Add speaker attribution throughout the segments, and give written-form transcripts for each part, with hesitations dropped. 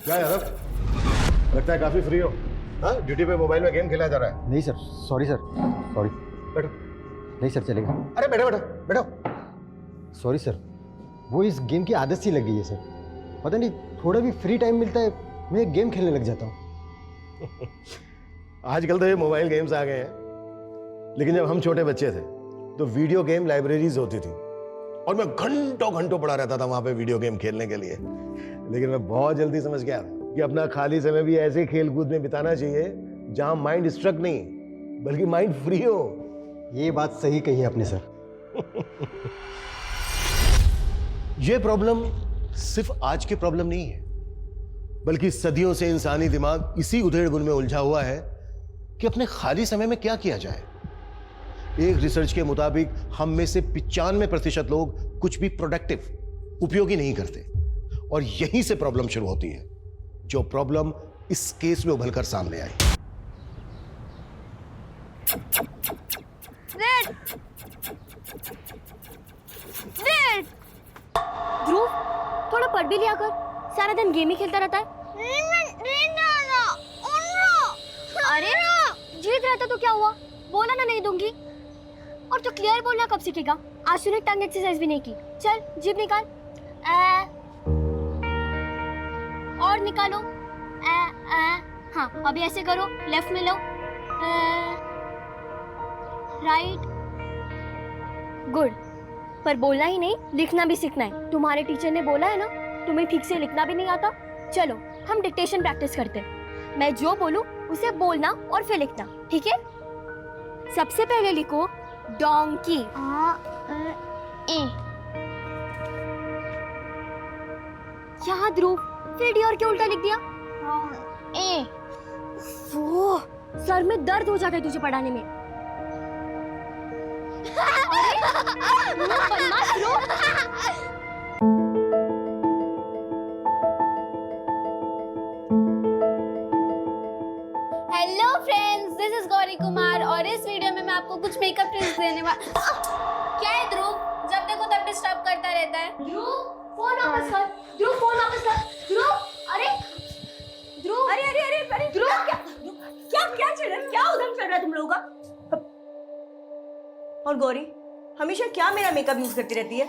Speaker 1: क्या यादव, लगता है काफी फ्री हो। हाँ, ड्यूटी पे मोबाइल में गेम खेला जा रहा है।
Speaker 2: नहीं सर, सॉरी सर, सॉरी।
Speaker 1: बैठो।
Speaker 2: नहीं सर, चलेगा।
Speaker 1: अरे बैठो बैठो बैठो।
Speaker 2: सॉरी सर, वो इस गेम की आदत सी लग गई है सर। पता नहीं, थोड़ा भी फ्री टाइम मिलता है मैं गेम खेलने लग जाता हूँ।
Speaker 1: आजकल तो ये मोबाइल गेम्स आ गए हैं, लेकिन जब हम छोटे बच्चे थे तो वीडियो गेम लाइब्रेरीज होती थी और मैं घंटों घंटों पड़ा रहता था वहां पे वीडियो गेम खेलने के लिए। लेकिन मैं बहुत जल्दी समझ गया कि अपना खाली समय भी ऐसे खेल कूद में बिताना चाहिए जहां माइंड स्ट्रक नहीं बल्कि माइंड फ्री हो।
Speaker 2: ये बात सही कही है आपने सर।
Speaker 1: ये प्रॉब्लम सिर्फ आज की प्रॉब्लम नहीं है, बल्कि सदियों से इंसानी दिमाग इसी उधेड़-बुन में उलझा हुआ है कि अपने खाली समय में क्या किया जाए। एक रिसर्च के मुताबिक हम में से 95% लोग कुछ भी प्रोडक्टिव, उपयोगी नहीं करते और यहीं से प्रॉब्लम शुरू होती है, जो प्रॉब्लम इस केस में उभर कर सामने आई।
Speaker 3: रेड रेड ध्रुव, थोड़ा पढ़ भी लिया कर, सारा दिन गेम ही खेलता रहता है। अरे जीत रहता तो क्या हुआ, बोला ना नहीं दूंगी। और तो क्लियर बोलना कब सीखेगा? आज तूने टंग एक्सरसाइज भी नहीं की। चल जीभ निकाल। और निकालो। हाँ, अभी ऐसे करो, लेफ्ट में लो, राइट। गुड। पर बोलना ही नहीं, लिखना भी सीखना है। तुम्हारे टीचर ने बोला है ना, तुम्हें ठीक से लिखना भी नहीं आता। चलो हम डिक्टेशन प्रैक्टिस करते हैं। मैं जो बोलूं उसे बोलना और फिर लिखना, ठीक है? सबसे पहले लिखो डोंकी। यहाँ ध्रुव, फिर डी और क्या उल्टा लिख दिया? ए। वो सर में दर्द हो जाता है तुझे पढ़ाने में। बदमाश Dhruv.
Speaker 4: Hello friends, this is Gauri Kumar और इस वीडियो में मैं आपको कुछ मेकअप टिप्स देने क्या है ध्रुव, जब देखो तब डिस्टर्ब करता रहता है।
Speaker 3: ध्रुव फोन वापस कर। ध्रुव फोन वापस कर। ध्रुव, अरे ध्रुव, अरे अरे अरे अरे ध्रुव, क्या क्या क्या चल रहा है? क्या उधम चल रहा है तुम लोगों का?
Speaker 5: और गौरी हमेशा क्या मेरा मेकअप यूज करती रहती है?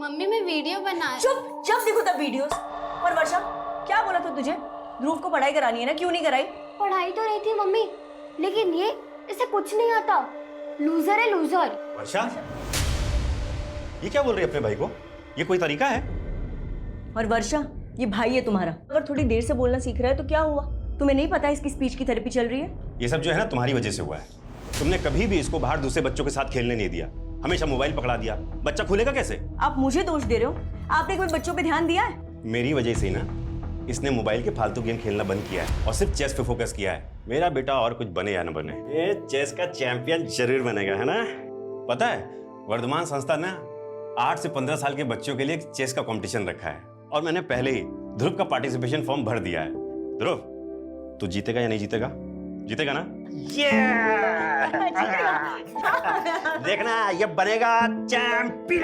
Speaker 4: मम्मी मैं वीडियो बना।
Speaker 5: चुप, जब देखो तब वीडियोस। और वर्षा, क्या बोला था तुझे? ध्रुव को पढ़ाई करानी है ना, क्यों नहीं कराई?
Speaker 3: पढ़ाई तो रही थी मम्मी, लेकिन ये इसे कुछ नहीं आता। लूजर है लूजर।
Speaker 6: वर्षा, ये क्या बोल रही है अपने भाई को? ये कोई तरीका है?
Speaker 5: और वर्षा, ये भाई है तुम्हारा, अगर थोड़ी देर से बोलना सीख रहा है तो क्या हुआ? तुम्हें नहीं पता इसकी स्पीच की थेरेपी चल रही है?
Speaker 6: ये सब जो है ना तुम्हारी वजह से हुआ है। तुमने कभी भी इसको बाहर दूसरे बच्चों के साथ खेलने नहीं दिया, हमेशा मोबाइल पकड़ा दिया। बच्चा खुलेगा कैसे?
Speaker 5: आप मुझे दोष दे रहे हो? आपने कोई बच्चों पे ध्यान दिया है?
Speaker 6: मेरी वजह से ना इसने मोबाइल के फालतू गेम खेलना बंद किया है और सिर्फ चेस पे फोकस किया है। मेरा बेटा और कुछ बने या न बने, ये चेस का चैंपियन जरूर बनेगा, है ना? पता है, वर्धमान संस्था ने 8 से 15 साल के बच्चों के लिए चेस का कंपटीशन रखा है और मैंने पहले ही ध्रुव का पार्टिसिपेशन फॉर्म भर दिया है। ध्रुव, तू जीतेगा या नहीं जीतेगा? जीतेगा ना? देखना, ये बनेगा चैंपियन।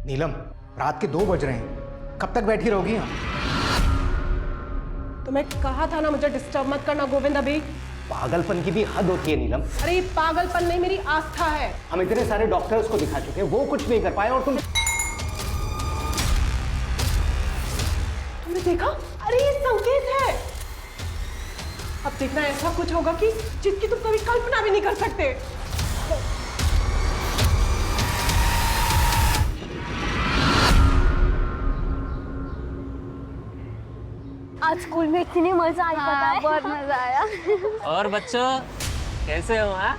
Speaker 2: नीलम, रात के 2 बज रहे हैं, कब तक बैठी रहोगी यहाँ?
Speaker 7: तो मैं कहा था ना मुझे डिस्टर्ब मत करना गोविंद अभी।
Speaker 2: पागलपन की भी हद होती है नीलम।
Speaker 7: अरे ये पागलपन नहीं, मेरी आस्था है।
Speaker 2: हम इतने सारे डॉक्टर्स को दिखा चुके हैं, वो कुछ नहीं कर पाए और तुम।
Speaker 7: तुमने देखा? अरे ये संकेत है। अब देखना ऐसा कुछ होगा कि जिसकी तुम कभी कल्पना भी नहीं कर सकते।
Speaker 3: आज स्कूल में इतनी मजा आई, पता है?
Speaker 4: बहुत मजा आया।
Speaker 8: और बच्चों कैसे हो? हाँ,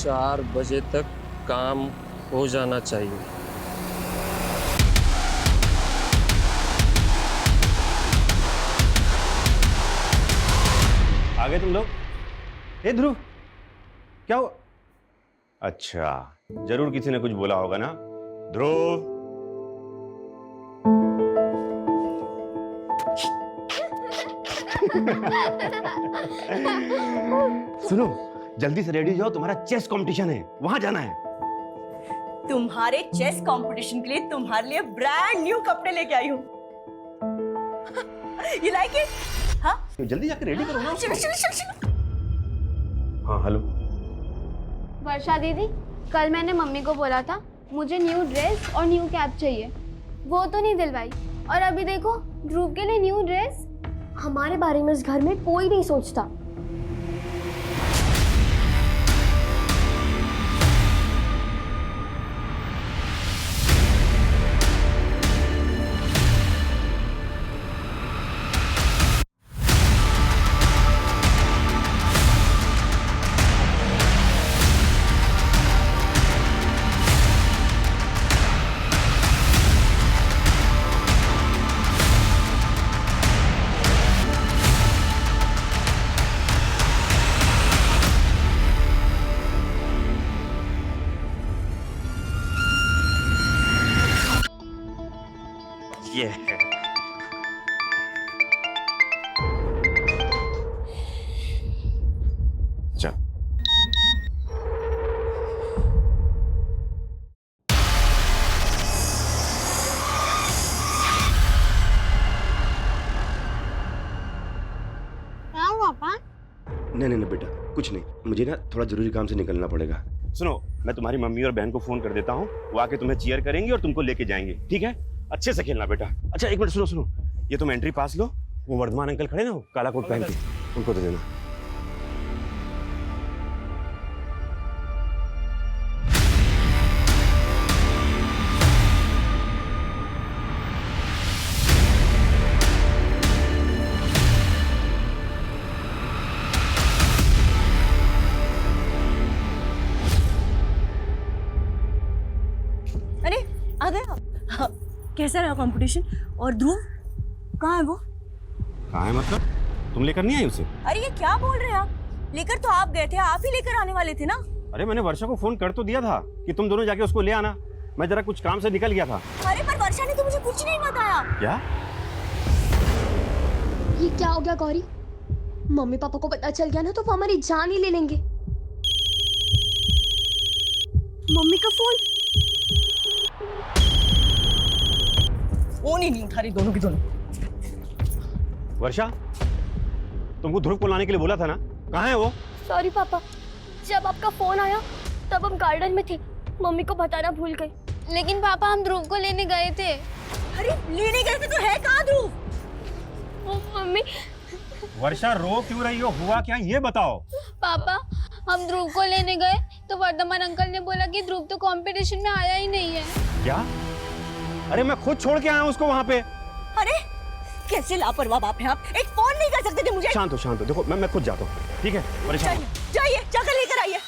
Speaker 8: 4 बजे तक काम हो जाना चाहिए।
Speaker 6: आ गए तुम लोग? हे ध्रुव, क्या हुआ? अच्छा, जरूर किसी ने कुछ बोला होगा ना। ध्रुव, सुनो, जल्दी से रेडी हो जाओ, तुम्हारा चेस कंपटीशन है, वहां जाना है।
Speaker 5: तुम्हारे चेस कंपटीशन के लिए तुम्हारे लिए ब्रांड न्यू कपड़े लेके आई हूँ। You like it? हाँ?
Speaker 6: जल्दी जाकर रेडी करो ना।
Speaker 5: चलो चलो चलो चलो।
Speaker 6: हाँ, हेलो।
Speaker 4: वर्षा दीदी, कल मैंने मम्मी को बोला था मुझे न्यू ड्रेस और न्यू कैप चाहिए, वो तो नहीं दिलवाई, और अभी देखो ध्रुव के लिए न्यू ड्रेस।
Speaker 3: हमारे बारे में इस घर में कोई नहीं सोचता।
Speaker 6: ये चल। नहीं बेटा, कुछ नहीं, मुझे ना थोड़ा जरूरी काम से निकलना पड़ेगा। सुनो, मैं तुम्हारी मम्मी और बहन को फोन कर देता हूँ, वो आके तुम्हें चीयर करेंगे और तुमको लेके जाएंगे, ठीक है? अच्छे से खेलना बेटा। अच्छा, एक मिनट सुनो, ये तुम एंट्री पास लो, वो वर्धमान अंकल खड़े ना, वो काला कोट पहन के, उनको दे देना।
Speaker 5: अरे आ गए आप? हाँ, कैसा रहा कंपटीशन? और ध्रुव कहाँ है वो?
Speaker 6: कहाँ है मतलब? तुम लेकर नहीं आई उसे?
Speaker 5: अरे ये क्या बोल रहे हैं आप? लेकर तो आप गए थे, आप ही लेकर आने वाले थे ना?
Speaker 6: अरे मैंने वर्षा को फोन कर तो दिया था कि तुम दोनों जाके उसको ले आना, मैं जरा कुछ काम से निकल गया था।
Speaker 5: अरे पर वर्षा ने तो मुझे कुछ नहीं बताया।
Speaker 6: क्या?
Speaker 3: ये क्या हो गया गौरी? मम्मी पापा को पता चल गया ना तो वो हमारी जान ही ले लेंगे। मम्मी का फोन।
Speaker 5: फोन ही नहीं उठा रही दोनों की दोनों।
Speaker 6: वर्षा, तुमको ध्रुव को लाने के लिए बोला था ना, कहाँ है वो?
Speaker 3: सॉरी पापा, जब आपका फोन आया तब हम गार्डन में थे, मम्मी को बताना भूल गए।
Speaker 4: लेकिन पापा हम ध्रुव को लेने गए थे।
Speaker 5: अरे लेने गए थे तो है कहाँ ध्रुव?
Speaker 3: मम्मी।
Speaker 6: वर्षा, रो क्यों रही हो? हुआ क्या ये बताओ।
Speaker 4: पापा, हम ध्रुव को लेने गए तो वर्धमान अंकल ने बोला कि ध्रुव तो कंपटीशन में आया ही नहीं है।
Speaker 6: क्या? अरे मैं खुद छोड़ के आया हूँ उसको वहाँ पे।
Speaker 5: अरे कैसे लापरवाह बाप हैं आप, एक फोन नहीं कर सकते थे मुझे?
Speaker 6: शांत हो, देखो मैं खुद जाता हूँ, ठीक है? परेशान
Speaker 5: जाइए जाकर लेकर आइए।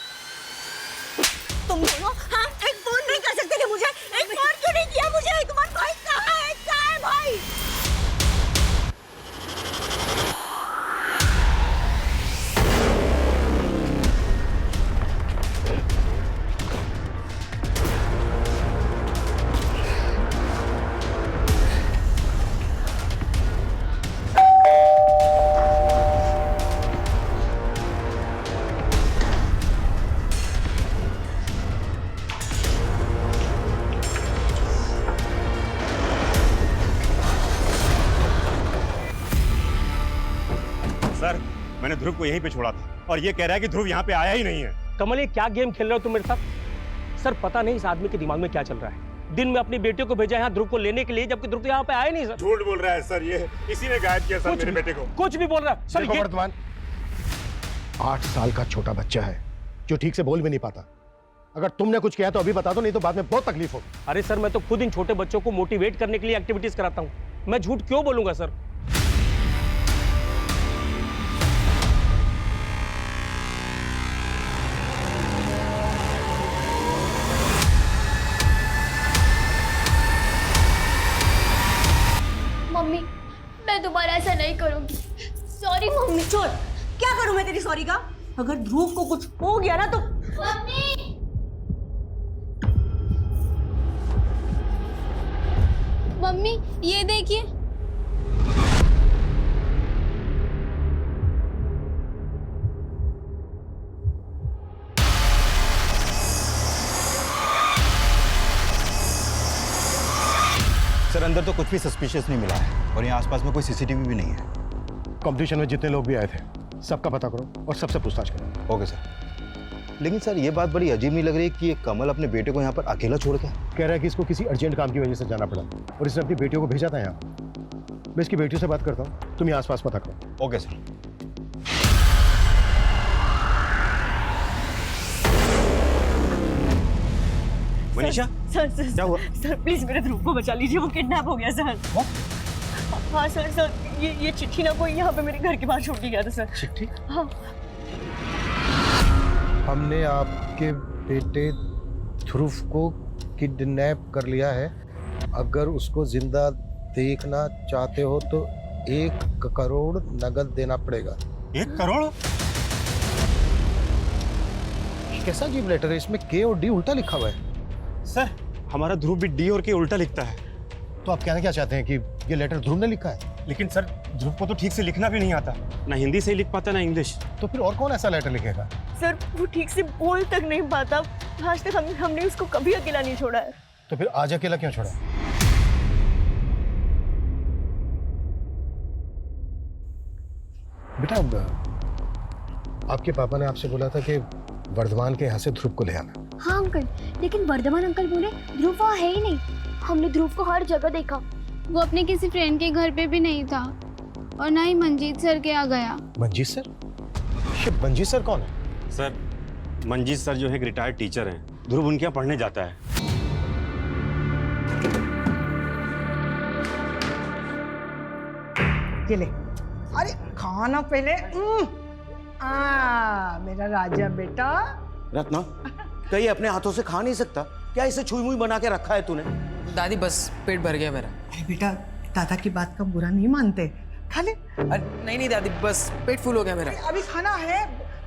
Speaker 5: तुम दोनों हाँ, एक फोन नहीं कर सकते थे मुझे? एक फोन क्यों नहीं किया मुझे? तुम्हारा भाई कहाँ है भाई?
Speaker 6: सर, मैंने ध्रुव को यहीं पे छोड़ा था और ये कह रहा है कि ध्रुव यहाँ पे आया ही नहीं है।
Speaker 9: कमल, ये क्या गेम खेल रहे हो तुम मेरे साथ? सर, पता नहीं इस आदमी के दिमाग में क्या चल रहा है। दिन में अपनी बेटे को भेजा यहाँ ध्रुव को लेने के लिए, जबकि ध्रुव यहाँ पे आया नहीं। सर
Speaker 6: झूठ बोल रहा है सर, ये इसी ने गायब किया सर मेरे बेटे को।
Speaker 9: कुछ भी बोल रहा है सर। ये
Speaker 1: वर्तमान 8 साल का छोटा बच्चा है जो ठीक से बोल भी नहीं पाता। अगर तुमने कुछ किया तो अभी बता दो, नहीं तो बाद में बहुत तकलीफ हो।
Speaker 9: अरे सर, मैं तो खुद इन छोटे बच्चों को मोटिवेट करने के लिए एक्टिविटीज कराता हूँ, मैं झूठ क्यों बोलूंगा सर?
Speaker 3: मैं दोबारा ऐसा नहीं करूंगी। Sorry mummy.
Speaker 5: छोड़, क्या करूं मैं तेरी सॉरी का? अगर ध्रुव को कुछ हो गया ना तो
Speaker 4: मम्मी ये देखिए।
Speaker 10: सर अंदर तो कुछ भी सस्पिशियस नहीं मिला है और यहाँ आसपास में कोई सीसीटीवी भी नहीं है।
Speaker 1: कंपटीशन में जितने लोग भी आए थे सबका पता करो और सबसे पूछताछ करो।
Speaker 10: Okay sir. लेकिन सर ये बात बड़ी अजीब नहीं लग रही कि ये कमल अपने बेटे को यहाँ पर अकेला छोड़ के
Speaker 1: कह रहा है कि इसको किसी अर्जेंट काम की वजह से जाना पड़ा और इसने अपनी बेटियों को भेजा था यहाँ। मैं इसकी बेटियों से बात करता हूँ, तुम यहाँ आसपास पता करो।
Speaker 10: Okay sir.
Speaker 6: Manisha
Speaker 5: sir sir
Speaker 6: क्या हुआ?
Speaker 5: सर प्लीज मेरे ध्रुव को बचा लीजिए, वो किडनैप हो गया सर। हाँ सर सर ये चिट्ठी ना कोई यहाँ पे मेरे घर के बाहर छोड़ के गया था सर।
Speaker 1: चिट्ठी?
Speaker 5: हाँ।
Speaker 1: हमने आपके बेटे ध्रुव को किडनैप कर लिया है। अगर उसको जिंदा देखना चाहते हो तो 1 करोड़ नगद देना पड़ेगा।
Speaker 10: 1 करोड़?
Speaker 1: कैसा अजीब लेटर है, इसमें के और डी उल्टा लिखा हुआ है।
Speaker 6: सर हमारा ध्रुव भी डी और के उल्टा लिखता है।
Speaker 1: तो आप कहना क्या चाहते हैं कि ये लेटर ध्रुव ने लिखा है?
Speaker 6: लेकिन सर ध्रुव को तो ठीक से लिखना भी नहीं आता, ना हिंदी से ही लिख पाता ना इंग्लिश।
Speaker 1: तो फिर और कौन ऐसा लेटर लिखेगा?
Speaker 5: सर वो ठीक से बोल तक नहीं पाता। आज तक हमने उसको कभी अकेला नहीं छोड़ा है।
Speaker 1: तो फिर आज अकेला क्यों छोड़ा? बेटा आपके पापा ने आपसे बोला था कि वर्धमान के यहाँ से ध्रुव को ले आना।
Speaker 3: हाँ अंकल, लेकिन वर्धमान अंकल बोले ध्रुव वहाँ है ही नहीं। हमने ध्रुव को हर जगह देखा।
Speaker 4: वो अपने किसी फ्रेंड के घर पे भी नहीं था और ना ही मंजीत सर के यहाँ गया।
Speaker 1: Manjeet sir? Shit, Manjeet sir कौन है?
Speaker 6: सर मंजीत सर जो है एक रिटायर्ड टीचर हैं, ध्रुव उनके यहाँ पढ़ने जाता है।
Speaker 11: ये ले, अरे खाना पहले। मेरा राजा बेटा।
Speaker 12: रत्ना, कहीं अपने हाथों से खा नहीं सकता क्या? इसे छुई मुई बना के रखा है तूने?
Speaker 13: दादी बस पेट भर गया मेरा।
Speaker 11: अरे बेटा, दादा की बात का बुरा नहीं मानते, खा ले।
Speaker 13: नहीं नहीं दादी, बस पेट फुल हो गया मेरा।
Speaker 11: अभी खाना है,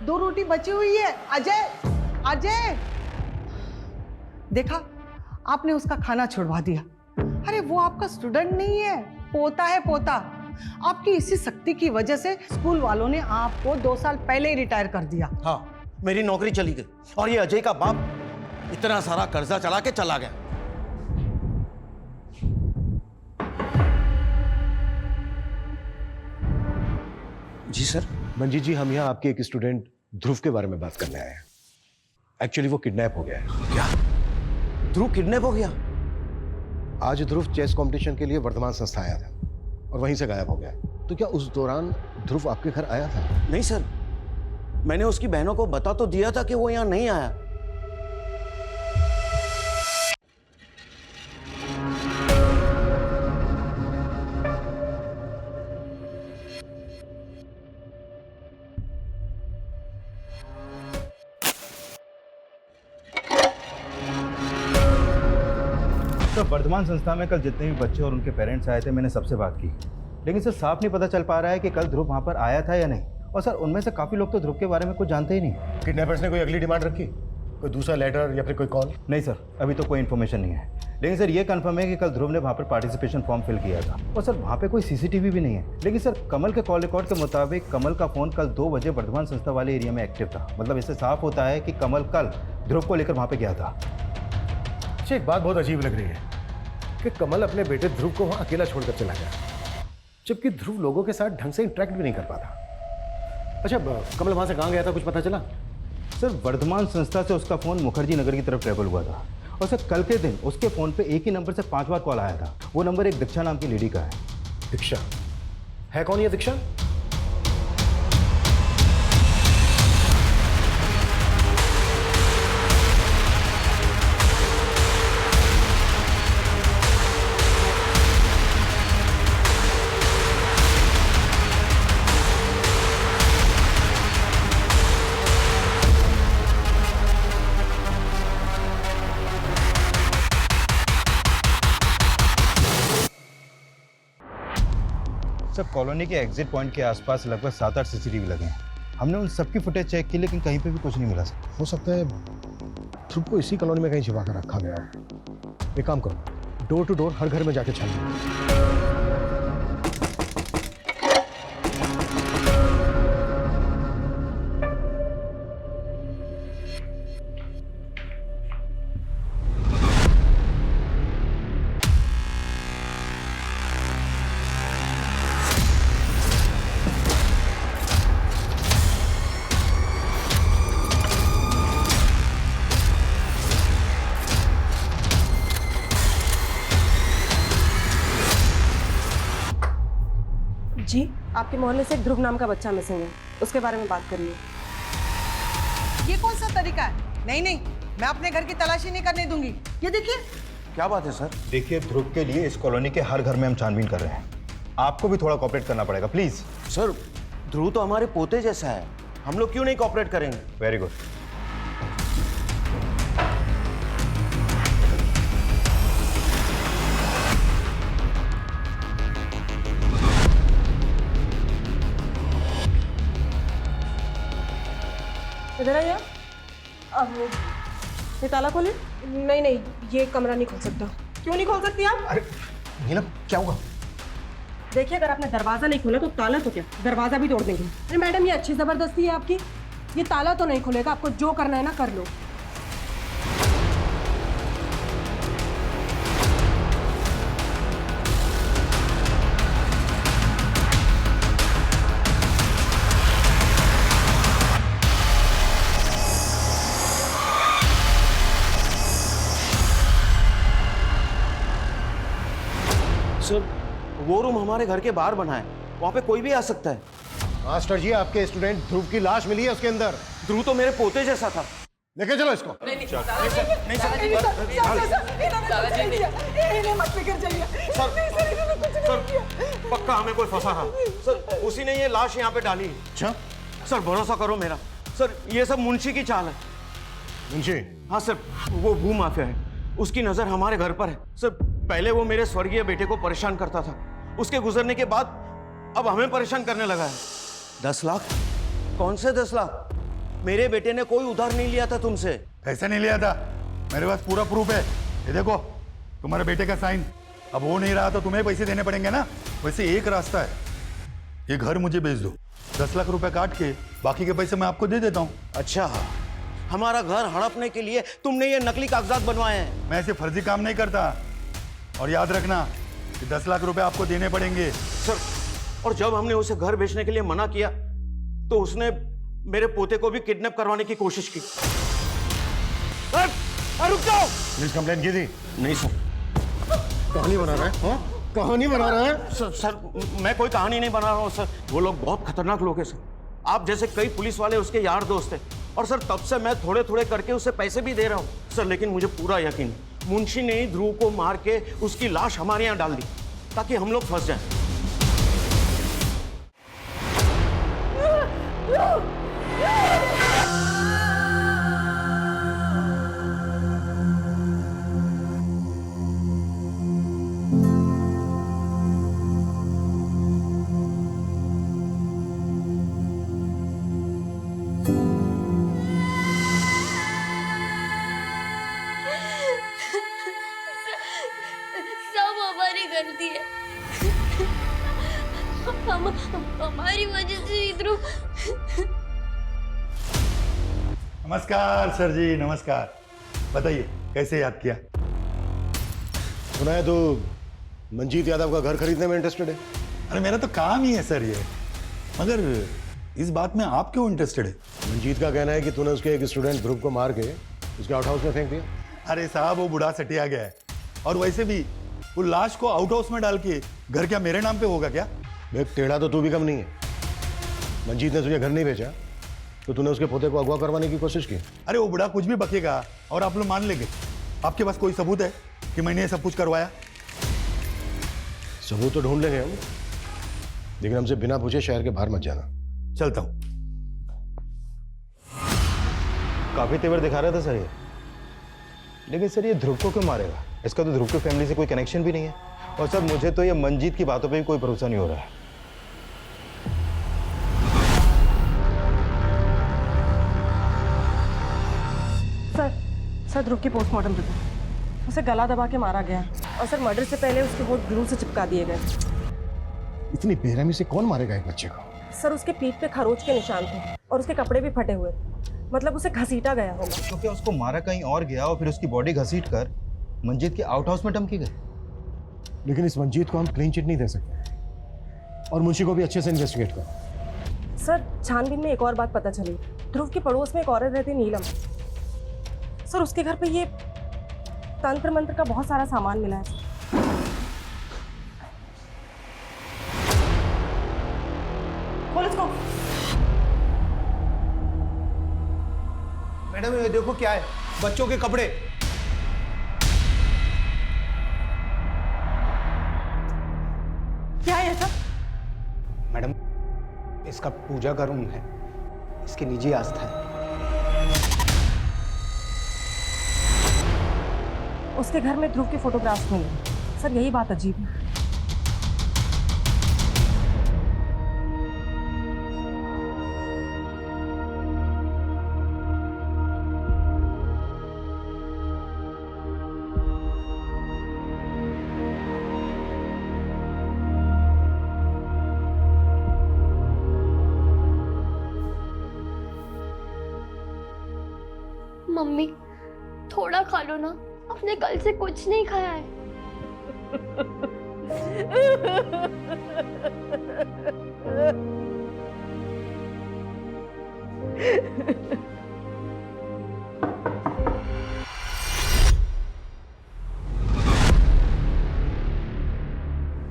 Speaker 11: 2 रोटी बची हुई है। अजय, अजय, देखा आपने उसका खाना छुड़वा दिया। अरे वो आपका स्टूडेंट नहीं है, पोता है, पोता। आपकी इसी शक्ति की वजह से स्कूल वालों ने आपको 2 साल पहले ही रिटायर कर दिया।
Speaker 12: हाँ, मेरी नौकरी चली गई और ये अजय का बाप इतना सारा कर्जा चला के चला गया। जी सर।
Speaker 1: मंजीत जी, हम यहाँ आपके एक स्टूडेंट ध्रुव के बारे में बात करने आए हैं। एक्चुअली वो किडनैप हो गया है।
Speaker 12: क्या? ध्रुव किडनैप हो गया?
Speaker 1: आज ध्रुव चेस कंपटीशन के लिए वर्धमान संस्था आया था और वहीं से गायब हो गया। तो क्या उस दौरान ध्रुव आपके घर आया था?
Speaker 12: नहीं सर, मैंने उसकी बहनों को बता तो दिया था कि वो यहाँ नहीं आया।
Speaker 10: तो वर्धमान संस्था में कल जितने भी बच्चे और उनके पेरेंट्स आए थे मैंने सबसे बात की, लेकिन सर साफ नहीं पता चल पा रहा है कि कल ध्रुव वहाँ पर आया था या नहीं। और सर उनमें से काफ़ी लोग तो ध्रुव के बारे में कुछ जानते ही नहीं।
Speaker 1: किडनैपर्स ने कोई अगली डिमांड रखी? कोई दूसरा लेटर या फिर कोई कॉल?
Speaker 10: नहीं सर, अभी तो कोई इन्फॉर्मेशन नहीं है। लेकिन सर ये कंफर्म है कि कल ध्रुव ने वहाँ पर पार्टिसिपेशन फॉर्म फिल किया था और सर वहाँ पे कोई सीसीटीवी भी नहीं है। लेकिन सर कमल के कॉल रिकॉर्ड के मुताबिक कमल का फ़ोन कल 2 बजे वर्धमान संस्था वाले एरिया में एक्टिव था। मतलब इससे साफ होता है कि कमल कल ध्रुव को लेकर वहाँ पर गया था।
Speaker 1: अच्छा, एक बात बहुत अजीब लग रही है कि कमल अपने बेटे ध्रुव को वहाँ अकेला छोड़कर चला गया, जबकि ध्रुव लोगों के साथ ढंग से इंटरेक्ट भी नहीं कर पाता। अच्छा, कमल वहाँ से कहाँ गया था, कुछ पता चला?
Speaker 10: सर वर्धमान संस्था से उसका फ़ोन मुखर्जी नगर की तरफ ट्रेवल हुआ था और सर कल के दिन उसके फ़ोन पे एक ही नंबर से 5 बार कॉल आया था। वो नंबर एक दीक्षा नाम की लेडी का है।
Speaker 1: दीक्षा? है कौन ये दीक्षा? सर
Speaker 10: कॉलोनी के एग्जिट पॉइंट के आसपास लगभग 7-8 सीसीटीवी लगे हैं। हमने उन सबकी फुटेज चेक की लेकिन कहीं पे भी कुछ नहीं मिला सर।
Speaker 1: हो सकता है ध्रुव को इसी कॉलोनी में कहीं छिपा कर रखा गया हो। एक काम करो, डोर टू डोर हर घर में जाके छानो।
Speaker 7: जी, आपके मोहल्ले से एक ध्रुव नाम का बच्चा मिसिंग है, उसके बारे में बात करिए।
Speaker 11: ये कौन सा तरीका है? नहीं नहीं, मैं अपने घर की तलाशी नहीं करने दूंगी। ये देखिए।
Speaker 12: क्या बात है सर?
Speaker 10: देखिए, ध्रुव के लिए इस कॉलोनी के हर घर में हम छानबीन कर रहे हैं। आपको भी थोड़ा कॉपरेट करना पड़ेगा प्लीज।
Speaker 12: सर, ध्रुव तो हमारे पोते जैसा है, हम लोग क्यों नहीं कॉपरेट करेंगे?
Speaker 10: Very good.
Speaker 7: इधर आइए। अब ये ताला खोले। नहीं नहीं, ये कमरा नहीं खोल सकता। क्यों नहीं खोल सकती आप?
Speaker 1: अरे नीलम, क्या हुआ?
Speaker 7: देखिए, अगर आपने दरवाजा नहीं खोला तो ताला तो क्या, दरवाजा भी तोड़ देंगे। अरे मैडम, ये अच्छी जबरदस्ती है आपकी। ये ताला तो नहीं खुलेगा, आपको जो करना है ना कर लो।
Speaker 12: सर, वो रूम हमारे घर के बाहर बना है, वहाँ पे कोई भी आ सकता है।
Speaker 1: मास्टर जी, आपके स्टूडेंट ध्रुव की लाश मिली है उसके अंदर।
Speaker 12: ध्रुव तो मेरे पोते जैसा था।
Speaker 1: लेके चलो इसको।
Speaker 12: नहीं सर, पक्का हमें कोई फंसा था सर, उसी ने ये लाश यहाँ पे डाली।
Speaker 1: अच्छा
Speaker 12: सर, भरोसा करो मेरा। सर, ये सब मुंशी की चाल है।
Speaker 1: मुंशी?
Speaker 12: हाँ सर, वो भू माफिया है, उसकी नजर हमारे घर पर है। सर, पहले वो मेरे स्वर्गीय बेटे को परेशान करता था, उसके गुजरने के बाद अब हमें परेशान करने लगा है। 10 लाख? कौन से 10 लाख? मेरे बेटे ने कोई उधार नहीं लिया था तुमसे।
Speaker 14: ऐसा नहीं लिया था, मेरे पास पूरा प्रूफ है। ये देखो, तुम्हारे बेटे का साइन। अब वो नहीं रहा तो तुम्हें पैसे देने पड़ेंगे ना। वैसे एक रास्ता है, ये घर मुझे बेच दो, 10 लाख रुपए काट के बाकी के पैसे मैं आपको दे देता हूँ।
Speaker 12: अच्छा, हमारा घर हड़पने के लिए तुमने ये नकली कागजात बनवाए हैं?
Speaker 14: मैं ऐसे फर्जी काम नहीं करता। और याद रखना कि 10 लाख रुपए आपको देने पड़ेंगे।
Speaker 12: सर, और जब हमने उसे घर बेचने के लिए मना किया तो उसने मेरे पोते को भी किडनैप करवाने की कोशिश की। रुक जाओ।
Speaker 1: पुलिस कंप्लेन की थी?
Speaker 12: नहीं सर।
Speaker 1: कहानी बना रहा है? कहानी बना रहा है?
Speaker 12: सर, मैं कोई कहानी नहीं बना रहा हूँ सर। वो लोग बहुत खतरनाक लोग हैं सर। आप जैसे कई पुलिस वाले उसके यार दोस्त हैं। और सर, तब से मैं थोड़े थोड़े करके उसे पैसे भी दे रहा हूँ सर। लेकिन मुझे पूरा यकीन है, मुंशी ने ही ध्रुव को मार के उसकी लाश हमारे यहाँ डाल दी ताकि हम लोग फंस जाएं।
Speaker 3: सब हमारी गलती है। हमारी वजह से इधर।
Speaker 14: नमस्कार सर जी, नमस्कार। बताइए कैसे याद किया?
Speaker 1: सुना है तो मंजीत यादव का घर खरीदने में इंटरेस्टेड है।
Speaker 14: अरे मेरा तो काम ही है सर ये, मगर इस बात में आप क्यों इंटरेस्टेड है?
Speaker 1: मंजीत का कहना है कि तूने उसके एक स्टूडेंट ध्रुव को मार के उसके आउट हाउस में फेंक दिया।
Speaker 14: अरे साहब, वो बुढ़ा सटिया गया है। और वैसे भी वो लाश को आउट हाउस में डाल के घर क्या मेरे नाम पे होगा क्या?
Speaker 1: देख, टेढ़ा तो तू भी कम नहीं है। मंजीत ने तुझे घर नहीं भेजा तो तूने उसके पोते को अगवा करवाने की कोशिश की।
Speaker 14: अरे वो बुढ़ा कुछ भी बकेगा और आप लोग मान लेंगे। आपके पास कोई सबूत है कि मैंने ये सब कुछ करवाया?
Speaker 1: सबूत तो ढूंढ लेंगे हम, लेकिन हमसे बिना पूछे शहर के बाहर मत जाना।
Speaker 14: चलता हूं।
Speaker 10: काफी तेवर दिखा रहा था सर ये, लेकिन सर ये ध्रुव को क्यों मारेगा? इसका तो ध्रुव की फैमिली से कोई कनेक्शन भी नहीं है। और सर, मुझे तो ये मंजीत की बातों पे भी कोई भरोसा नहीं हो रहा है।
Speaker 7: सर ध्रुव की पोस्टमार्टम रिपोर्ट, उसे गला दबा के मारा गया और सर मर्डर से पहले उसके होठ ग्लू से चिपका दिए गए।
Speaker 1: इतनी बेरहमी से कौन मारेगा एक बच्चे को?
Speaker 7: सर उसके पीठ पे खरोच के निशान थे और उसके कपड़े भी फटे हुए थे, मतलब उसे घसीटा गया होगा।
Speaker 10: तो क्या उसको मारा कहीं और गया और फिर उसकी बॉडी घसीट कर मंजीत के आउट हाउस में डंप की गई?
Speaker 1: लेकिन इस मंजीत को हम क्लीन चिट नहीं दे सकते और मुंशी को भी अच्छे से इन्वेस्टिगेट करो।
Speaker 7: सर छानबीन में एक और बात पता चली, ध्रुव के पड़ोस में एक औरत रहती नीलम। सर उसके घर पे ये तंत्र मंत्र का बहुत सारा सामान मिला है। खोल इसको।
Speaker 1: मैडम ये देखो क्या है, बच्चों के कपड़े।
Speaker 7: क्या है ऐसा?
Speaker 2: मैडम इसका पूजा का रूम है, इसकी निजी आस्था है।
Speaker 7: उसके घर में ध्रुव के फोटोग्राफ्स मिले। सर यही बात अजीब है।
Speaker 3: मम्मी थोड़ा खा लो ना, आपने कल से कुछ नहीं खाया है।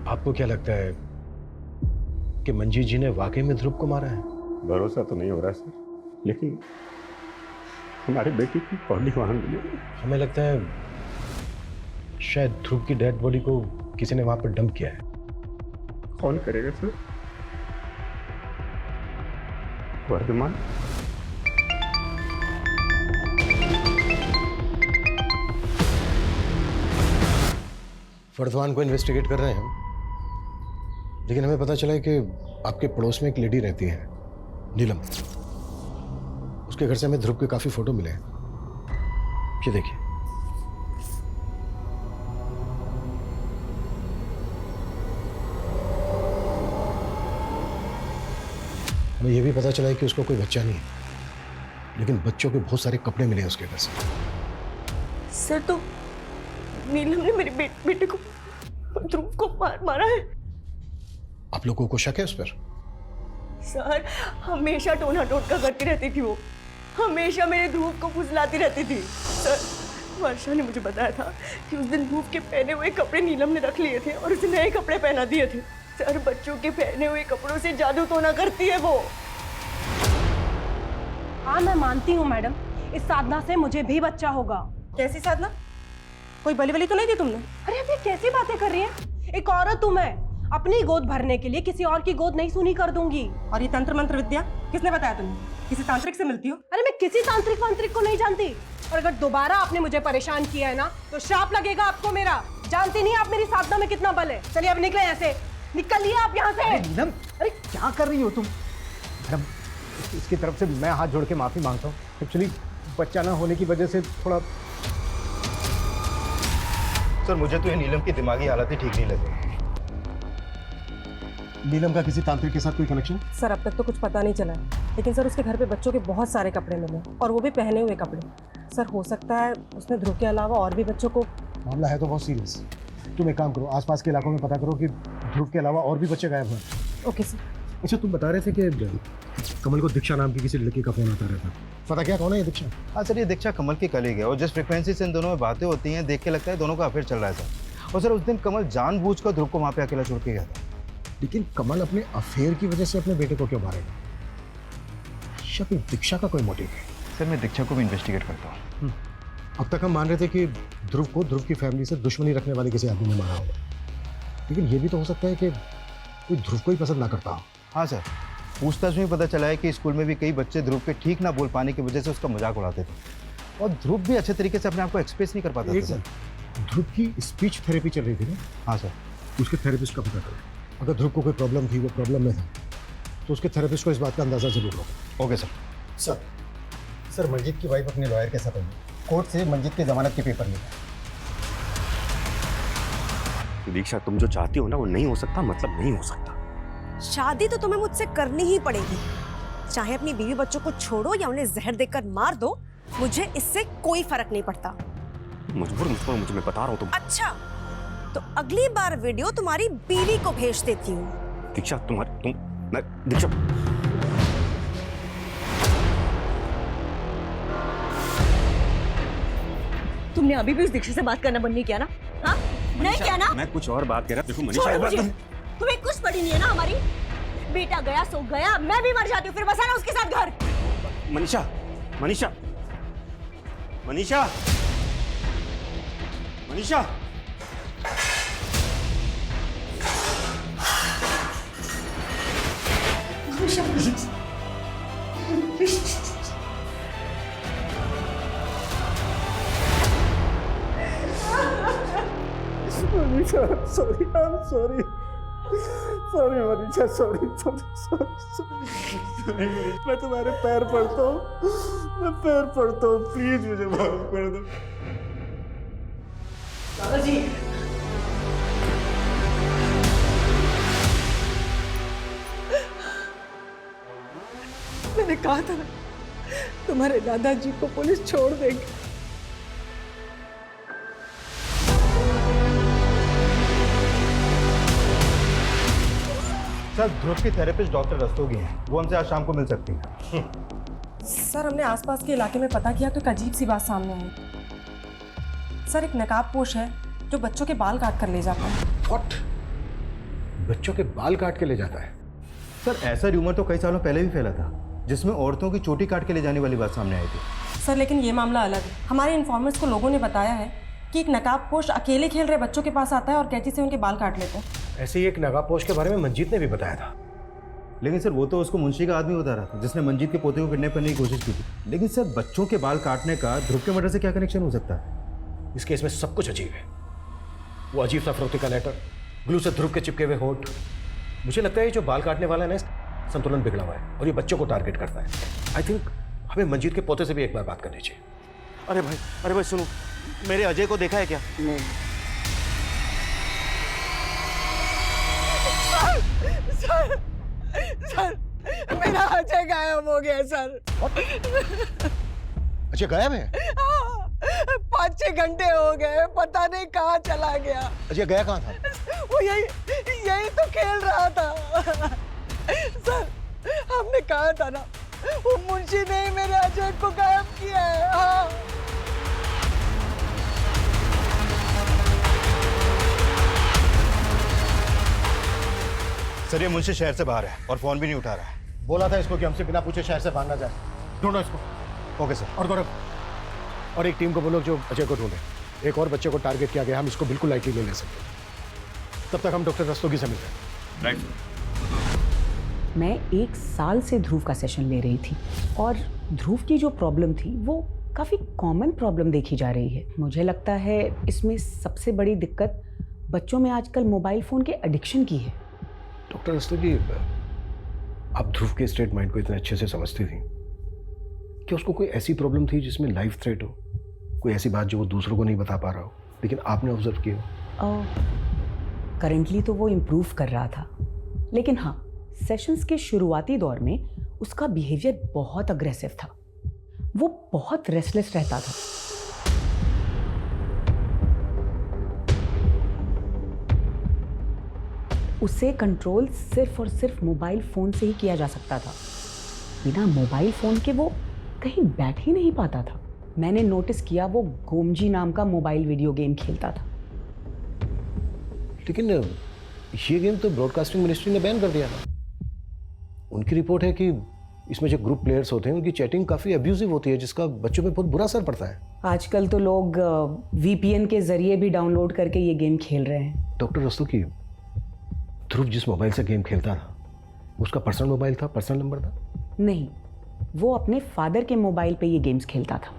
Speaker 1: आपको क्या लगता है कि मंजीत जी ने वाकई में ध्रुव को मारा है?
Speaker 6: भरोसा तो नहीं हो रहा सर, लेकिन हमारे बेटे की बॉडी वहां मिली।
Speaker 1: हमें लगता है शायद ध्रुव की डेड बॉडी को किसी ने वहां पर डंप किया है।
Speaker 6: कौन करेगा सर? वर्धमान?
Speaker 1: वर्धमान को इन्वेस्टिगेट कर रहे हैं हम, लेकिन हमें पता चला है कि आपके पड़ोस में एक लेडी रहती है नीलम। उसके घर से हमें ध्रुव के काफी फोटो मिले हैं। ये देखिए। हमें यह भी पता चला है कि उसको कोई बच्चा नहीं है, लेकिन बच्चों के बहुत सारे कपड़े मिले हैं उसके घर से।
Speaker 7: सर तो नीलम ने मेरे बेटे को, ध्रुव को मारा है।
Speaker 1: आप लोगों को शक है उस पर?
Speaker 7: सर हमेशा टोना टोटका करती रहती थी वो, हमेशा मेरे ध्रुव को फुसलाती रहती थी। सर वर्षा ने मुझे बताया था कि उस दिन ध्रुव के पहने हुए कपड़े नीलम ने रख लिए थे और उसे नए कपड़े पहना दिए थे। सर बच्चों के पहने हुए कपड़ों से जादू टोना करती है वो।
Speaker 15: हाँ मैं मानती हूँ मैडम, इस साधना से मुझे भी बच्चा होगा।
Speaker 7: कैसी साधना? कोई बली वली तो नहीं दी तुमने?
Speaker 15: अरे अब ये कैसी बातें कर रही हैं? एक औरत हूँ मैं, अपनी गोद भरने के लिए किसी और की गोद नहीं सुनी कर दूंगी।
Speaker 7: और ये तंत्र मंत्र विद्या किसने बताया तुम्हें? किसी तांत्रिक से मिलती हो?
Speaker 15: अरे मैं किसी तांत्रिक वांत्रिक को नहीं जानती, और अगर दोबारा आपने मुझे परेशान किया है ना तो श्राप लगेगा आपको मेरा। जानती नहीं आप मेरी साधना में कितना बल है। चलिए अब निकले यहाँ से, निकलिए आप यहाँ से।
Speaker 2: नीलम अरे क्या कर रही हो तुम? मैडम इसकी तरफ से मैं हाथ जोड़ के माफी मांगता हूँ। एक्चुअली बच्चा ना होने की वजह से थोड़ा।
Speaker 10: सर मुझे तो ये नीलम की दिमागी हालत ही ठीक नहीं लगी।
Speaker 1: नीलम का किसी तांत्रिक के साथ कोई कनेक्शन?
Speaker 7: सर अब तक तो कुछ पता नहीं चला, लेकिन सर उसके घर पे बच्चों के बहुत सारे कपड़े मिले और वो भी पहने हुए कपड़े। सर हो सकता है उसने ध्रुव के अलावा और भी बच्चों को।
Speaker 1: मामला है तो बहुत सीरियस। तुम एक काम करो, आसपास के इलाकों में पता करो कि ध्रुव के अलावा और भी बच्चे गायब हुए।
Speaker 7: Okay sir.
Speaker 1: अच्छा तुम बता रहे थे कि कमल को दीक्षा नाम की किसी लड़की का फोन आता रहता, पता क्या कौन है ये दीक्षा?
Speaker 10: हाँ सर ये दीक्षा कमल की कलीग है और जिस फ्रिक्वेंसी से इन दोनों में बातें होती हैं देख के लगता है दोनों का अफेयर चल रहा है सर। और सर उस दिन कमल जानबूझकर ध्रुव को वहाँ पे अकेला छोड़ के गया था।
Speaker 1: लेकिन कमल अपने अफेयर की वजह से अपने बेटे को क्यों मारेगा? शायद दीक्षा का कोई मोटिव है।
Speaker 10: सर मैं दीक्षा को भी इन्वेस्टिगेट करता हूँ।
Speaker 1: अब तक हम मान रहे थे कि ध्रुव को ध्रुव की फैमिली से दुश्मनी रखने वाले किसी आदमी ने मारा होगा, लेकिन ये भी तो हो सकता है कि कोई ध्रुव को ही पसंद ना करता हो।
Speaker 10: हाँ सर पूछताछ में पता चला है कि स्कूल में भी कई बच्चे ध्रुव के ठीक ना बोल पाने की वजह से उसका मजाक उड़ाते थे और ध्रुव भी अच्छे तरीके से अपने आप को एक्सप्रेस नहीं कर पाता था सर।
Speaker 1: ध्रुव की स्पीच थेरेपी चल रही थी ना?
Speaker 10: हाँ सर।
Speaker 1: उसके थेरेपिस्ट का पता करो, अगर ध्रुव को कोई प्रॉब्लम थी, वो प्रॉब्लम में था, तो उसके थेरेपिस्ट को इस बात का अंदाजा जरूर होगा।
Speaker 10: Okay sir.
Speaker 2: सर मंजीत की वाइफ अपने लॉयर के साथ आई कोर्ट से मंजीत के जमानत के पेपर मिला।
Speaker 6: दीक्षा, तुम जो चाहती हो ना वो नहीं हो सकता, मतलब नहीं हो सकता।
Speaker 5: शादी तो तुम्हें मुझसे करनी ही पड़ेगी, चाहे अपनी बीवी बच्चों को छोड़ो या उन्हें जहर देकर मार दो, मुझे इससे कोई फर्क नहीं पड़ता।
Speaker 6: मजबूर मुझे मैं बता रहा हूँ तुम।
Speaker 5: अच्छा, तो अगली बार वीडियो तुम्हारी बीवी को भेज देती हूँ।
Speaker 6: दीक्षा, दीक्षा,
Speaker 7: तुमने अभी भी उस दीक्षा से बात करना बंद नहीं किया ना? हाँ, नहीं किया ना?
Speaker 6: मैं कुछ और बात कह रहा। देखो मनीषा,
Speaker 7: छोड़ो मुझे। तुम्हें कुछ पड़ी नहीं है ना हमारी? बेटा गया सो गया, मैं भी मर जाती हूँ, फिर बसाना उसके साथ घर।
Speaker 6: Manisha, Manisha, Manisha, Manisha,
Speaker 12: Manisha, sorry, I am sorry, sorry Manisha, sorry, मैं तुम्हारे पैर पड़ता हूँ, मैं पैर पड़ता हूँ, प्लीज मुझे माफ कर दो।
Speaker 11: दादाजी, मैंने कहा था ना, तुम्हारे दादाजी को पुलिस छोड़ देगी।
Speaker 10: सर, ध्रुव की थेरेपिस्ट डॉक्टर रस्तोगी हैं, वो हमसे आज शाम को मिल सकती हैं।
Speaker 15: सर, हमने आसपास के इलाके में पता किया तो एक अजीब सी बात सामने आई। सर, एक नकाबपोश है जो बच्चों के बाल काट कर ले जाता है।
Speaker 1: व्हाट? बच्चों के बाल काट के ले जाता है?
Speaker 10: सर, ऐसा र्यूमर तो कई सालों पहले भी फैला था, जिसमें औरतों की चोटी काट के ले जाने वाली बात सामने आई थी।
Speaker 15: सर, लेकिन ये मामला अलग है। हमारे इन्फॉर्मर्स को लोगों ने बताया है कि एक नकाबपोश अकेले खेल रहे बच्चों के पास आता है और कैंची से उनके बाल काट लेते हैं।
Speaker 1: ऐसे ही एक नकाबपोश के बारे में मंजीत ने भी बताया था।
Speaker 10: लेकिन सर, वो तो उसको मुंशी का आदमी बता रहा था, जिसने मंजीत के पोते को किडनैप करने की कोशिश की थी। लेकिन सर, बच्चों के बाल काटने का ध्रुव के मर्डर से क्या कनेक्शन हो सकता है?
Speaker 1: इस केस में सब कुछ अजीब है। वो अजीब सा फरोख्ती का लेटर, ग्लू से ध्रुव के चिपके हुए होठ। मुझे लगता है ये जो बाल काटने वाला है ना, संतुलन बिगड़ा हुआ है और ये बच्चों को टारगेट करता है। आई थिंक हमें मंजीत के पोते से भी एक बार बात करनी चाहिए।
Speaker 12: अरे भाई सुनो, मेरे अजय को देखा है क्या?
Speaker 11: सर, मेरा अजय गायब हो गया सर।
Speaker 1: अजय गायब है?
Speaker 11: 5-6 घंटे हो गए, पता नहीं कहाँ चला गया।
Speaker 1: अजय गया कहाँ था?
Speaker 11: वो यही तो खेल रहा था। सर, हमने कहा था ना, वो मुंशी ने ही मेरे अजय को गायब किया है। हाँ।
Speaker 10: सर, ये मुंशी शहर से बाहर है और फोन भी नहीं उठा रहा है।
Speaker 1: बोला था इसको कि हमसे बिना पूछे शहर से भागना जाए। ढूंढो इसको। Okay sir. और गौरव, और एक टीम को बोलो जो अजय को ढूंढे। एक और बच्चे को टारगेट किया गया, हम इसको बिल्कुल लाइटली नहीं ले सकते। तब तक हम डॉक्टर रस्तोगी से मिलते हैं।
Speaker 6: राइट।
Speaker 16: मैं 1 साल से ध्रुव का सेशन ले रही थी और ध्रुव की जो प्रॉब्लम थी वो काफ़ी कॉमन प्रॉब्लम देखी जा रही है। मुझे लगता है इसमें सबसे बड़ी दिक्कत बच्चों में आजकल मोबाइल फ़ोन के एडिक्शन की है।
Speaker 1: डॉक्टर रस्तोगी, आप ध्रुव के स्टेट माइंड को इतने अच्छे से समझती थी कि उसको कोई ऐसी प्रॉब्लम थी जिसमें लाइफ थ्रेट हो, कोई ऐसी बात जो वो दूसरों को नहीं बता पा रहा हो, लेकिन आपने ऑब्जर्व की हो?
Speaker 16: करेंटली तो वो इम्प्रूव कर रहा था, लेकिन हाँ, सेशंस के शुरुआती दौर में उसका बिहेवियर बहुत अग्रेसिव था। वो बहुत रेस्टलेस रहता था। उसे कंट्रोल सिर्फ और सिर्फ मोबाइल फ़ोन से ही किया जा सकता था। बिना मोबाइल फ़ोन के वो कहीं बैठ ही नहीं पाता था। मैंने नोटिस किया वो गोमजी नाम का मोबाइल वीडियो गेम खेलता था।
Speaker 1: लेकिन ये गेम तो ब्रॉडकास्टिंग मिनिस्ट्री ने बैन कर दिया था। उनकी रिपोर्ट है कि इसमें जो ग्रुप प्लेयर्स होते हैं उनकी चैटिंग काफ़ी अब्यूजिव होती है, जिसका बच्चों पे बहुत बुरा असर पड़ता है।
Speaker 16: आजकल तो लोग VPN के जरिए भी डाउनलोड करके ये गेम खेल रहे हैं।
Speaker 1: डॉक्टर रस्तोगी, ध्रुव जिस मोबाइल से गेम खेलता था उसका पर्सनल मोबाइल था, पर्सनल नंबर था?
Speaker 16: नहीं, वो अपने फादर के मोबाइल पे ये गेम्स खेलता था।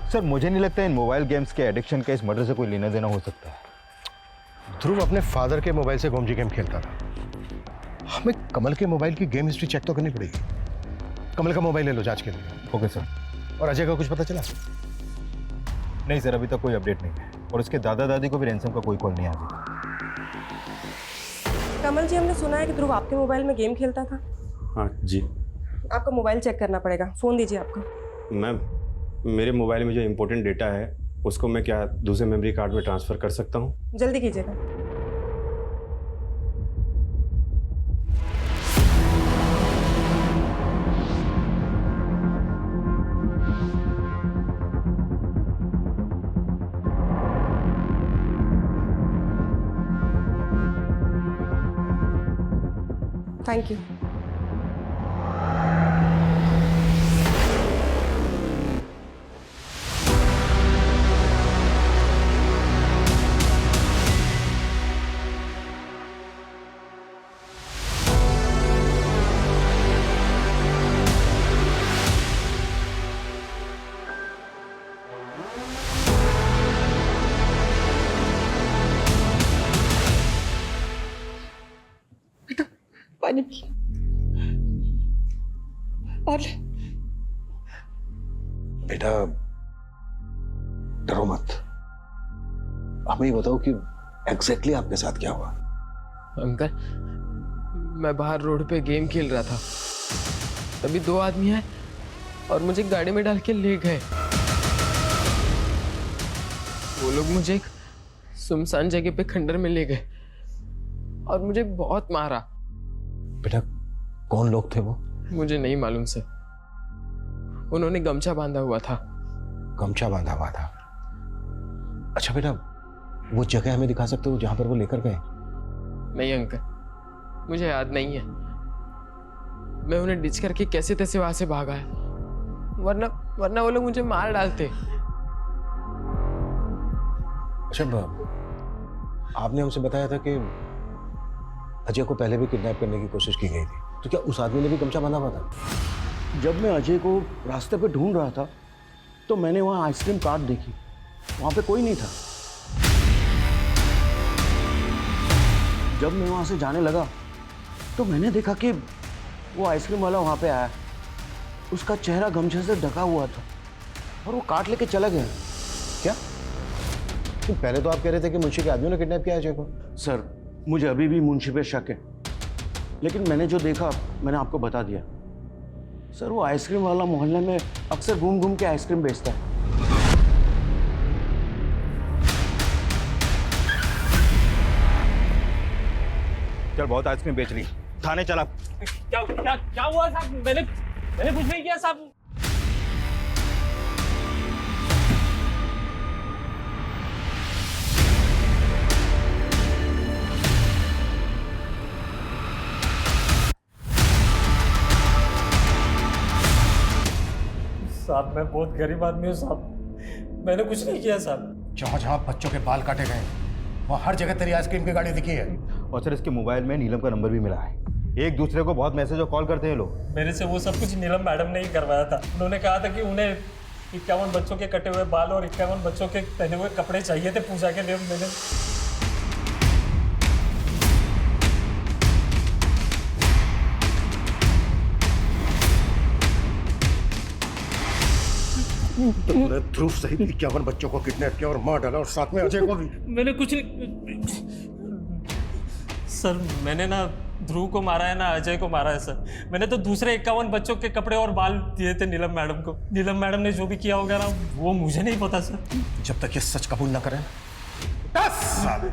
Speaker 10: सर, मुझे नहीं लगता इन मोबाइल गेम्स के एडिक्शन का इस मर्डर से कोई लेना देना हो सकता है।
Speaker 1: ध्रुव अपने फादर के मोबाइल से गोमजी गेम खेलता था। हमें कमल के मोबाइल की गेम हिस्ट्री चेक तो करनी पड़ेगी। कमल का मोबाइल ले लो जांच के लिए।
Speaker 10: Okay sir.
Speaker 1: और अजय का कुछ पता चला?
Speaker 10: नहीं सर, अभी तक कोई अपडेट नहीं है और उसके दादा दादी को भी रैंसम का कोई कॉल नहीं आया अभी तक।
Speaker 15: कमल जी, हमने सुना है कि ध्रुव आपके मोबाइल में गेम खेलता था।
Speaker 6: हाँ जी
Speaker 15: आपका मोबाइल चेक करना पड़ेगा, फ़ोन दीजिए आपका।
Speaker 6: मैम, मेरे मोबाइल में जो इम्पोर्टेंट डेटा है उसको मैं क्या दूसरे मेमोरी कार्ड में ट्रांसफ़र कर सकता हूँ?
Speaker 15: जल्दी कीजिएगा। Thank you.
Speaker 11: पानी पी और ले।
Speaker 1: बेटा डरो मत, हमें ये बताओ कि एग्जैक्टली आपके साथ क्या हुआ?
Speaker 13: अंकल, मैं बाहर रोड पे गेम खेल रहा था, तभी दो आदमी आए और मुझे गाड़ी में डाल के ले गए। वो लोग मुझे एक सुनसान जगह पे खंडर में ले गए और मुझे बहुत मारा।
Speaker 1: बेटा कौन लोग थे वो?
Speaker 13: मुझे नहीं मालूम सर, उन्होंने गमछा बांधा हुआ था।
Speaker 1: गमछा बांधा हुआ था? अच्छा बेटा, वो जगह हमें दिखा सकते हो जहां पर वो लेकर गए?
Speaker 13: नहीं अंकल, मुझे याद नहीं है। मैं उन्हें डिच करके कैसे तैसे वहां से भागा है, वरना वो लोग मुझे मार डालते।
Speaker 1: अच्छा, आपने हमसे बताया था कि अजय को पहले भी किडनैप करने की कोशिश की गई थी, तो क्या उस आदमी ने भी गमछा बांधा हुआ था?
Speaker 12: जब मैं अजय को रास्ते पे ढूंढ रहा था तो मैंने वहाँ आइसक्रीम कार्ट देखी, वहाँ पे कोई नहीं था। जब मैं वहाँ से जाने लगा तो मैंने देखा कि वो आइसक्रीम वाला वहाँ पे आया, उसका चेहरा गमछे से ढका हुआ था और वो कार्ट लेके चला गया।
Speaker 1: क्या? तो पहले तो आप कह रहे थे कि मुंशी के आदमियों ने किडनैप किया अजय को।
Speaker 12: सर, मुझे अभी भी मुंशी पे शक है, लेकिन मैंने जो देखा मैंने आपको बता दिया। सर, वो आइसक्रीम वाला मोहल्ले में अक्सर घूम घूम के आइसक्रीम बेचता है।
Speaker 10: चल, बहुत आइसक्रीम बेच ली, थाने चला।
Speaker 9: क्या हुआ साहब? मैंने कुछ नहीं किया साहब। साहब, मैं बहुत गरीब आदमी हूँ साहब, मैंने कुछ नहीं किया साहब।
Speaker 1: जहाँ जहाँ बच्चों के बाल काटे गए वहाँ हर जगह तेरी आइसक्रीम की गाड़ी दिखी है।
Speaker 10: और सर, इसके मोबाइल में नीलम का नंबर भी मिला है। एक दूसरे को बहुत मैसेज और कॉल करते हैं लोग।
Speaker 9: मेरे से वो सब कुछ नीलम मैडम ने ही करवाया था। उन्होंने कहा था कि उन्हें 51 बच्चों के कटे हुए बाल और 51 बच्चों के पहने हुए कपड़े चाहिए थे पूजा के लिए। मैंने
Speaker 1: तुमने ध्रुव सहित 51 बच्चों को किडनैप किया और मार डाला, और साथ में अजय को भी।
Speaker 9: मैंने कुछ नहीं सर, मैंने ना ध्रुव को मारा है ना अजय को मारा है सर। मैंने तो दूसरे 51 बच्चों के कपड़े और बाल दिए थे नीलम मैडम को। नीलम मैडम ने जो भी किया होगा ना वो मुझे नहीं पता सर।
Speaker 1: जब तक ये सच कबूल ना करें। 10 साल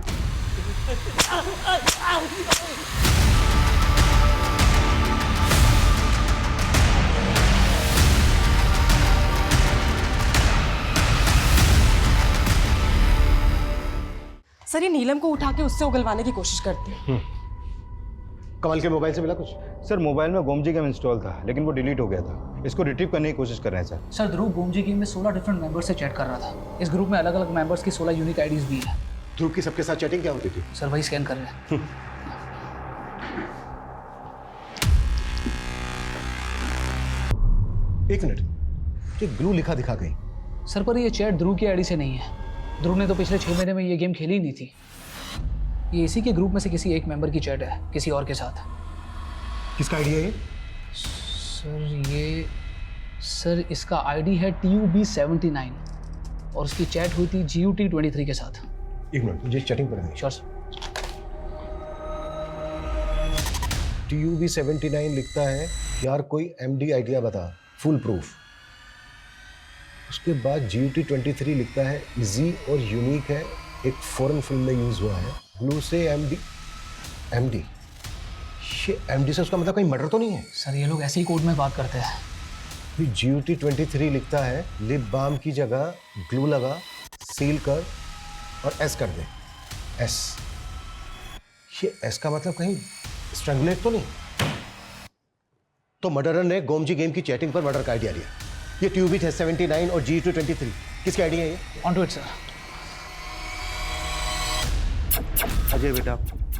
Speaker 15: सर, ये नीलम को उठा के उससे उगलवाने की कोशिश करते हैं।
Speaker 1: कमल के मोबाइल से मिला कुछ?
Speaker 10: सर, मोबाइल में गोमजी गेम इंस्टॉल था, लेकिन वो डिलीट हो गया था। इसको रिट्रीव करने की कोशिश कर रहे हैं सर।
Speaker 17: सर, ध्रुव गोमजी गेम में 16 डिफरेंट मेंबर्स से चैट कर रहा था। इस ग्रुप में अलग अलग मेंबर्स की 16 यूनिक आईडीज भी है।
Speaker 1: ध्रुव की सबके साथ चैटिंग क्या होती थी?
Speaker 17: सर, वही स्कैन कर रहे हैं।
Speaker 1: एक मिनट, ये ग्लू लिखा दिखा गई।
Speaker 17: सर, पर ये चैट ध्रुव की आईडी से नहीं है। ध्रुव ने तो पिछले 6 महीने में ये गेम खेली ही नहीं थी। ये इसी के ग्रुप में से किसी एक मेंबर की चैट है किसी और के साथ।
Speaker 1: किसका आइडिया है ये?
Speaker 17: सर इसका आईडी है TUB79 और उसकी चैट हुई थी GUT23 के साथ।
Speaker 1: एक मिनट, मुझे चैटिंग पर
Speaker 17: श्योर सर।
Speaker 1: TUB79 लिखता है, यार कोई MD आइडिया बता, फुल प्रूफ। उसके बाद GUT23 लिखता है, इजी और यूनिक है, एक फॉरेन फिल्म में यूज हुआ है। ब्लू से MD ये MD से उसका मतलब कहीं मर्डर तो नहीं है?
Speaker 17: सर ये लोग ऐसे ही कोड में बात करते हैं।
Speaker 1: फिर GUT23 लिखता है, लिप बाम की जगह ग्लू लगा, सील कर और S कर दे। S, ये S का मतलब कहीं स्ट्रैंगुलेट तो नहीं? तो मर्डरर ने गोमजी गेम की चैटिंग पर मर्डर का आइडिया लिया। ये TUB79 और GUT23 किसके आइडिया है ये?
Speaker 17: On to it sir.
Speaker 12: Ajay बेटा,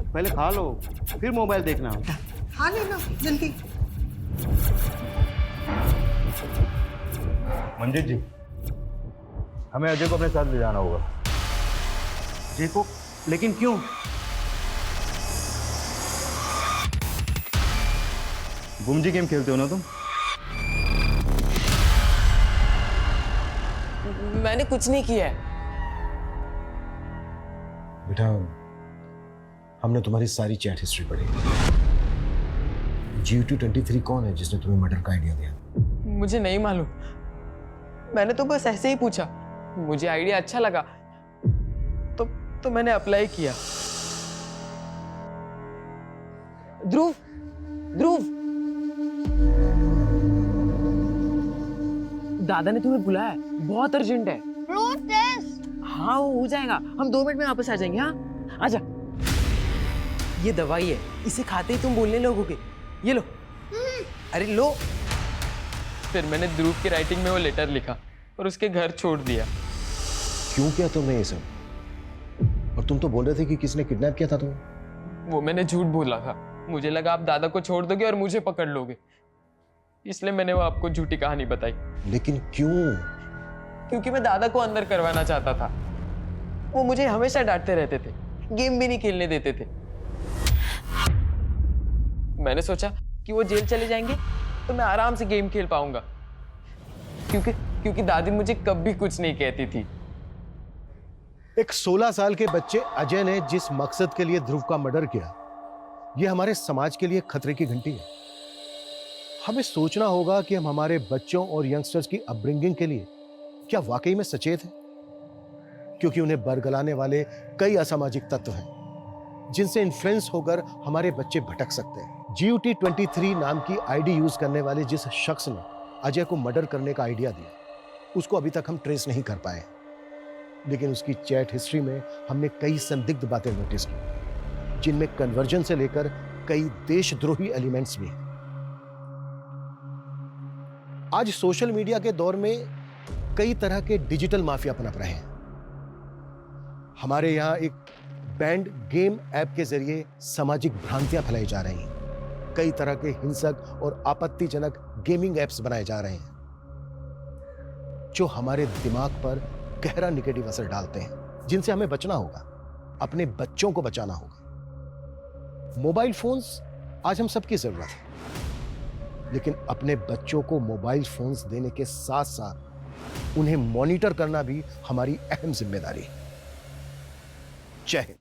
Speaker 12: पहले खा लो, फिर मोबाइल देखना।
Speaker 11: खा लेना जल्दी।
Speaker 10: मंजीत जी, हमें अजय को अपने साथ ले जाना होगा।
Speaker 12: देखो, लेकिन क्यों?
Speaker 10: गुमजी गेम खेलते हो ना तुम?
Speaker 13: मैंने कुछ नहीं किया है।
Speaker 1: बेटा, हमने तुम्हारी सारी चैट हिस्ट्री पढ़ी। GUT23 कौन है जिसने तुम्हें मर्डर का आइडिया दिया?
Speaker 13: मुझे नहीं मालूम, मैंने तो बस ऐसे ही पूछा, मुझे आइडिया अच्छा लगा तो मैंने अप्लाई किया। ध्रुव, दादा ने तुम्हें बुलाया है, बहुत अर्जेंट है। हाँ वो हो जाएगा, हम 2 मिनट में वापस आ जाएंगे। हाँ आजा। ये दवाई है, इसे खाते ही तुम बोलने लगोगे। ये लो। अरे लो। फिर मैंने ध्रुव की राइटिंग में वो लेटर लिखा और उसके घर छोड़ दिया।
Speaker 1: क्यों किया तुमने ये सब? और तुम तो बोल रहे थे कि किसने किडनैप किया था तुम्हें।
Speaker 13: वो मैंने झूठ बोला था, मुझे लगा आप दादा को छोड़ दोगे और मुझे पकड़ लोगे, इसलिए मैंने वो आपको झूठी कहानी बताई।
Speaker 1: लेकिन क्यों?
Speaker 13: क्योंकि मैं दादा को अंदर करवाना चाहता था। वो मुझे हमेशा डांटते रहते थे, गेम भी नहीं खेलने देते थे। मैंने सोचा कि वो जेल चले जाएंगे तो मैं आराम से गेम खेल पाऊंगा, क्योंकि दादी मुझे कभी कुछ नहीं कहती थी।
Speaker 1: एक 16 साल के बच्चे अजय ने जिस मकसद के लिए ध्रुव का मर्डर किया, यह हमारे समाज के लिए खतरे की घंटी है। हमें सोचना होगा कि हम हमारे बच्चों और यंगस्टर्स की अपब्रिंगिंग के लिए क्या वाकई में सचेत हैं, क्योंकि उन्हें बरगलाने वाले कई असामाजिक तत्व हैं जिनसे इन्फ्लुएंस होकर हमारे बच्चे भटक सकते हैं। GUT23 नाम की आईडी यूज करने वाले जिस शख्स ने अजय को मर्डर करने का आइडिया दिया, उसको अभी तक हम ट्रेस नहीं कर पाए, लेकिन उसकी चैट हिस्ट्री में हमने कई संदिग्ध बातें नोटिस की, जिनमें कन्वर्जन से लेकर कई देशद्रोही एलिमेंट्स भी हैं। आज सोशल मीडिया के दौर में कई तरह के डिजिटल माफिया पनप रहे हैं। हमारे यहां एक बैंड गेम ऐप के जरिए सामाजिक भ्रांतियां फैलाई जा रही हैं। कई तरह के हिंसक और आपत्तिजनक गेमिंग एप्स बनाए जा रहे हैं, जो हमारे दिमाग पर गहरा नेगेटिव असर डालते हैं, जिनसे हमें बचना होगा, अपने बच्चों को बचाना होगा। मोबाइल फोन्स आज हम सबकी जरूरत है, लेकिन अपने बच्चों को मोबाइल फोन्स देने के साथ साथ उन्हें मॉनिटर करना भी हमारी अहम जिम्मेदारी है। जय हिंद।